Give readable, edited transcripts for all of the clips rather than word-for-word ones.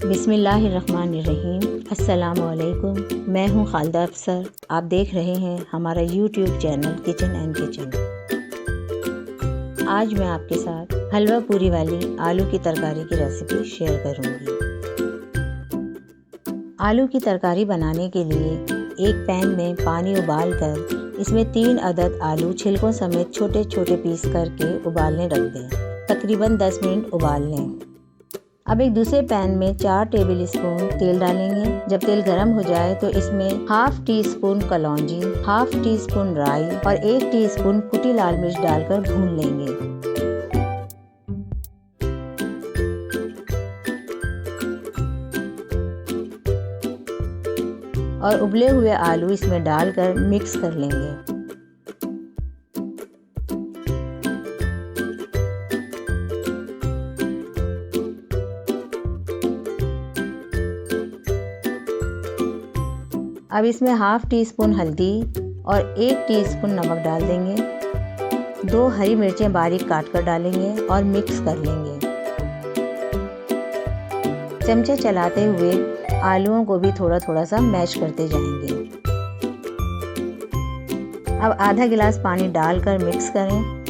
बिस्मिल्लाहिर्रहमानिर्रहीम। अस्सलामुअलैकुम। मैं हूं खालिदा अफसर। आप देख रहे हैं हमारा YouTube channel kitchen and kitchen. आज मैं आपके साथ हलवा पूरी वाली आलू की तरकारी की रेसिपी शेयर करूंगी। आलू की तरकारी बनाने के लिए एक पैन में पानी उबालकर इसमें 3 अदद आलू छिलकों समेत छोटे छोटे पीस करके उबालने रख दें। तकरीबन 10 मिनट उबाल लें। अब एक दूसरे पैन में 4 टेबल स्पून तेल डालेंगे। जब तेल गर्म हो जाए तो इसमें हाफ टी स्पून कलौंजी, हाफ टी स्पून राई और 1 टीस्पून कुटी लाल मिर्च डालकर भून लेंगे। और उबले हुए आलू इसमें डालकर मिक्स कर लेंगे। अब इसमें हाफ टी स्पून हल्दी और 1 टीस्पून नमक डाल देंगे। 2 हरी मिर्चें बारीक काट कर डालेंगे और मिक्स कर लेंगे। चमचे चलाते हुए आलूओं को भी थोड़ा थोड़ा सा मैश करते जाएंगे। अब आधा गिलास पानी डालकर मिक्स करें।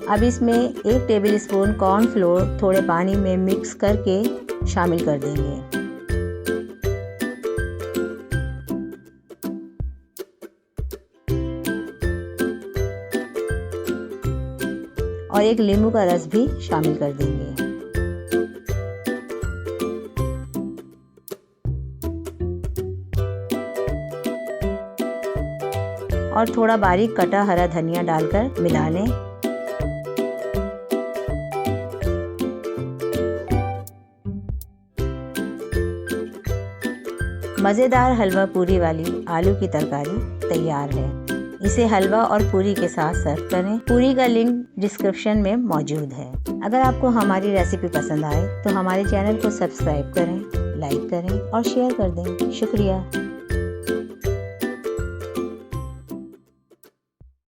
अब इसमें 1 टेबल स्पून कॉर्नफ्लोर थोड़े पानी में मिक्स करके शामिल कर देंगे। और 1 नींबू का रस भी शामिल कर देंगे। और थोड़ा बारीक कटा हरा धनिया डालकर मिला लें। मज़ेदार हलवा पूरी वाली आलू की तरकारी तैयार है। इसे हलवा और पूरी के साथ सर्व करें। पूरी का लिंक डिस्क्रिप्शन में मौजूद है। अगर आपको हमारी रेसिपी पसंद आए तो हमारे चैनल को सब्सक्राइब करें, लाइक करें और शेयर कर दें। शुक्रिया।